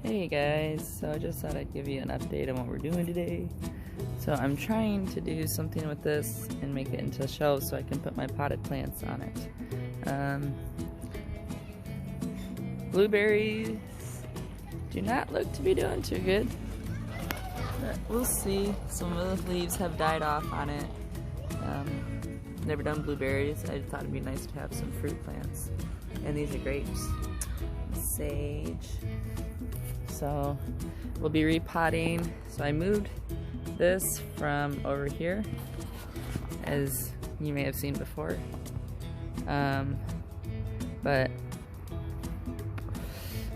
Hey guys, so I just thought I'd give you an update on what we're doing today. So I'm trying to do something with this and make it into shelves so I can put my potted plants on it. Blueberries do not look to be doing too good, but we'll see. Some of the leaves have died off on it. Never done blueberries. I thought it'd be nice to have some fruit plants. And these are grapes. Sage. So we'll be repotting. So I moved this from over here, as you may have seen before. But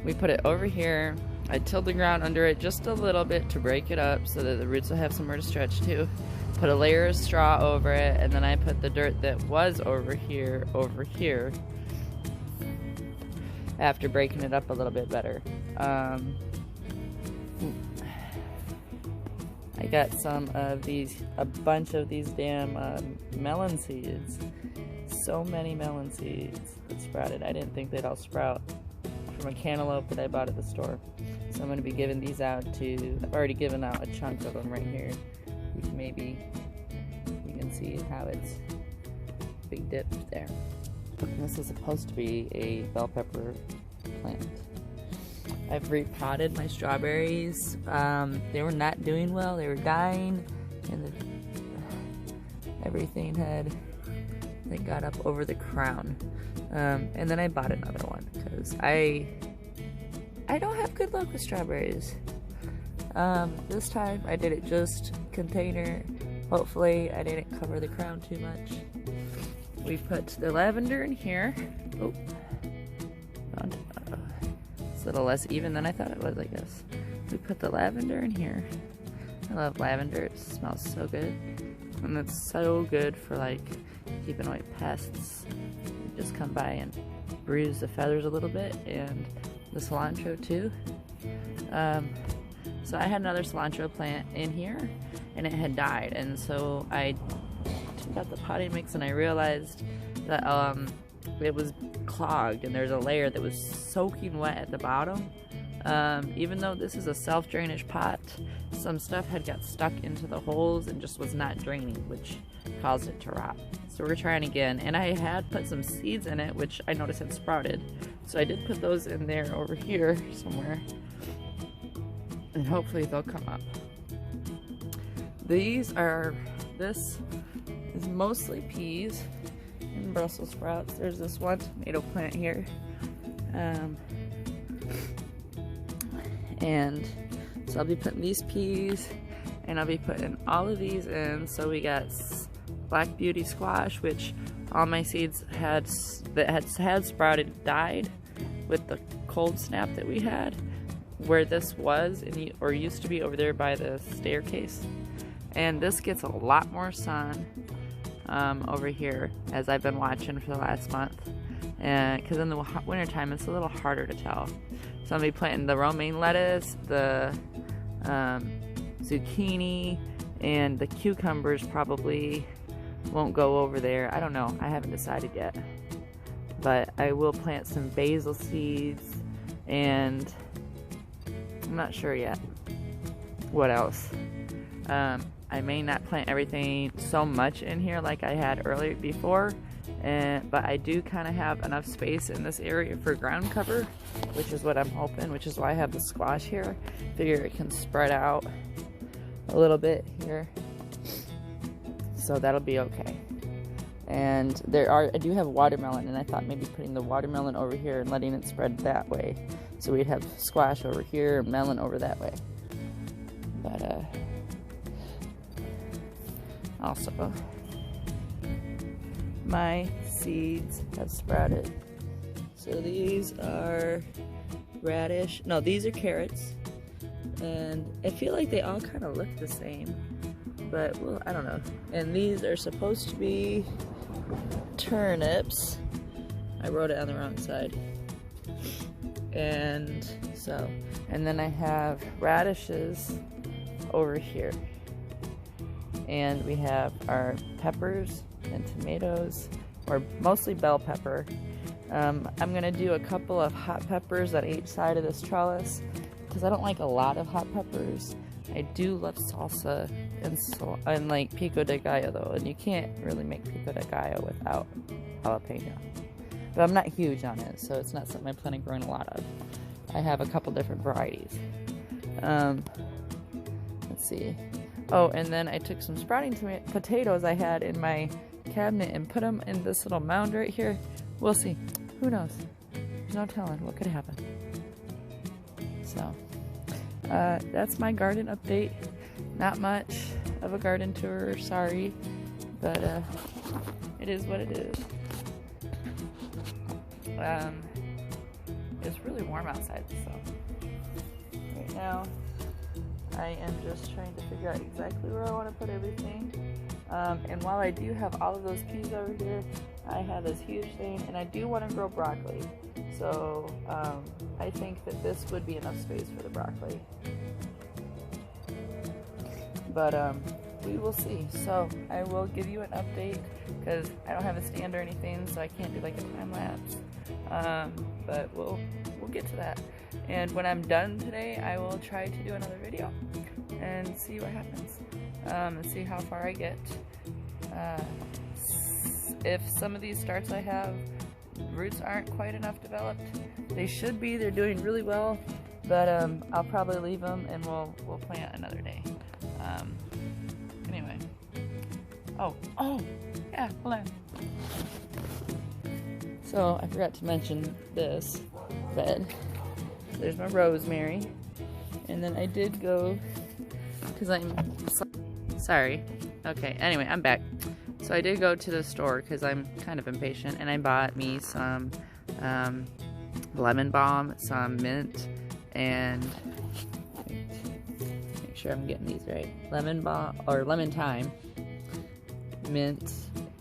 we put it over here. I tilled the ground under it just a little bit to break it up so that the roots will have somewhere to stretch to. Put a layer of straw over it, and then I put the dirt that was over here after breaking it up a little bit better. I got some of these, a bunch of these damn melon seeds. So many melon seeds that sprouted. I didn't think they'd all sprout from a cantaloupe that I bought at the store. So I'm going to be giving these out to, I've already given out a chunk of them right here. Maybe you can see how it's big dip there. This is supposed to be a bell pepper plant. I've repotted my strawberries. They were not doing well. They were dying, and everything they got up over the crown. And then I bought another one because I don't have good luck with strawberries. This time I did it just container. Hopefully I didn't cover the crown too much. We put the lavender in here. Oh, it's a little less even than I thought it was, I guess. We put the lavender in here. I love lavender, it smells so good. And it's so good for like keeping away pests. You just come by and bruise the feathers a little bit, and the cilantro too. So I had another cilantro plant in here and it had died, and so I took out the potting mix and I realized that it was clogged and there's a layer that was soaking wet at the bottom. Even though this is a self-drainage pot, some stuff had got stuck into the holes and just was not draining, which caused it to rot. So we're trying again, and I had put some seeds in it which I noticed had sprouted, so I did put those in there over here somewhere, and hopefully they'll come up. This is mostly peas and Brussels sprouts. There's this one tomato plant here. And so I'll be putting these peas, and I'll be putting all of these in. So we got Black Beauty squash, which all my seeds had sprouted died with the cold snap that we had, where this was or used to be over there by the staircase. And this gets a lot more sun over here, as I've been watching for the last month, because in the winter time it's a little harder to tell. So I'll be planting the romaine lettuce, the zucchini, and the cucumbers probably won't go over there. I don't know, I haven't decided yet, but I will plant some basil seeds, and I'm not sure yet what else. I may not plant everything so much in here like I had earlier before, but I do kind of have enough space in this area for ground cover, which is what I'm hoping, which is why I have the squash here. Figure it can spread out a little bit here, so that'll be okay. And I do have watermelon, and I thought maybe putting the watermelon over here and letting it spread that way, so we'd have squash over here, melon over that way. But also, my seeds have sprouted. So these are radish. No, these are carrots. And I feel like they all kind of look the same, but well, I don't know. And these are supposed to be turnips. I wrote it on the wrong side. And then I have radishes over here. And we have our peppers and tomatoes, or mostly bell pepper. I'm gonna do a couple of hot peppers on each side of this trellis, because I don't like a lot of hot peppers. I do love salsa and like pico de gallo though, and you can't really make pico de gallo without jalapeno. But I'm not huge on it, so it's not something I plan on growing a lot of. I have a couple different varieties. Let's see. Oh, and then I took some sprouting potatoes I had in my cabinet and put them in this little mound right here. We'll see. Who knows? There's no telling what could happen. So, that's my garden update. Not much of a garden tour, sorry, but it is what it is. It's really warm outside, so right now I am just trying to figure out exactly where I want to put everything. And while I do have all of those peas over here, I have this huge thing, and I do want to grow broccoli. So I think that this would be enough space for the broccoli. But we will see. So I will give you an update because I don't have a stand or anything, so I can't do like a time lapse. But we'll get to that. And when I'm done today, I will try to do another video and see what happens. And see how far I get. If some of these starts I have, roots aren't quite enough developed, they should be. They're doing really well, but I'll probably leave them and we'll plant another day. Anyway. Oh, yeah, hold on. So I forgot to mention this bed. There's my rosemary, and then I did go because I'm sorry. Okay, anyway, I'm back. So I did go to the store because I'm kind of impatient, and I bought me some lemon balm, some mint, and make sure I'm getting these right. Lemon balm or lemon thyme, mint,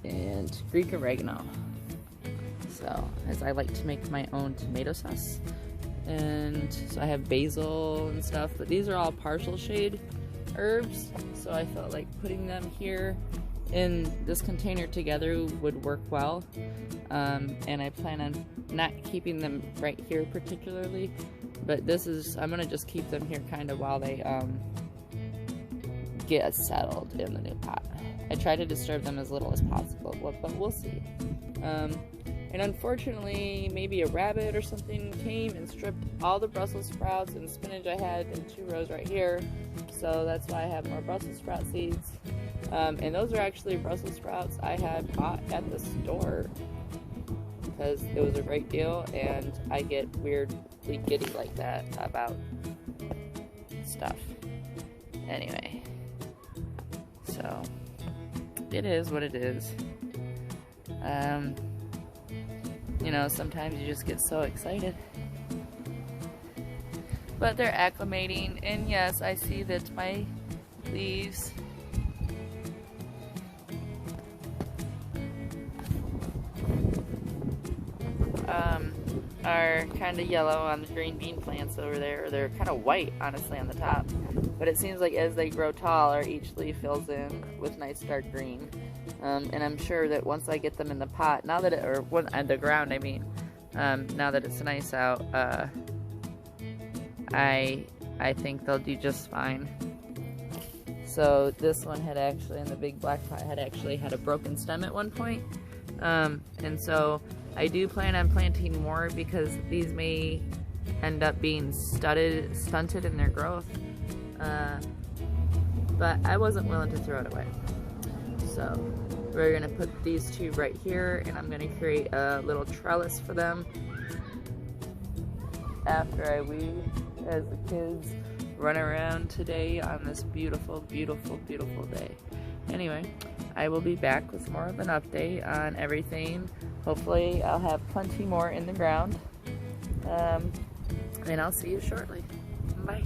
and Greek oregano. So, as I like to make my own tomato sauce. And so I have basil and stuff, but these are all partial shade herbs, so I felt like putting them here in this container together would work well. And I plan on not keeping them right here particularly, but I'm gonna just keep them here kind of while they get settled in the new pot. I try to disturb them as little as possible, but we'll see. And unfortunately, maybe a rabbit or something came and stripped all the Brussels sprouts and spinach I had in 2 rows right here. So that's why I have more Brussels sprout seeds. And those are actually Brussels sprouts I had bought at the store because it was a great deal, and I get weirdly giddy like that about stuff. Anyway, so it is what it is. You know, sometimes you just get so excited. But they're acclimating, and yes, I see that my leaves are kind of yellow on the green bean plants over there. They're kind of white, honestly, on the top. But it seems like as they grow taller, each leaf fills in with nice dark green. And I'm sure that once I get them in the pot, now that on the ground, I mean, now that it's nice out, I think they'll do just fine. So this one had actually, in the big black pot, had actually had a broken stem at one point. And so I do plan on planting more because these may end up being stunted in their growth. But I wasn't willing to throw it away. So we're gonna put these 2 right here, and I'm gonna create a little trellis for them after I weed as the kids run around today on this beautiful, beautiful, beautiful day. Anyway, I will be back with more of an update on everything. Hopefully I'll have plenty more in the ground. And I'll see you shortly. Bye.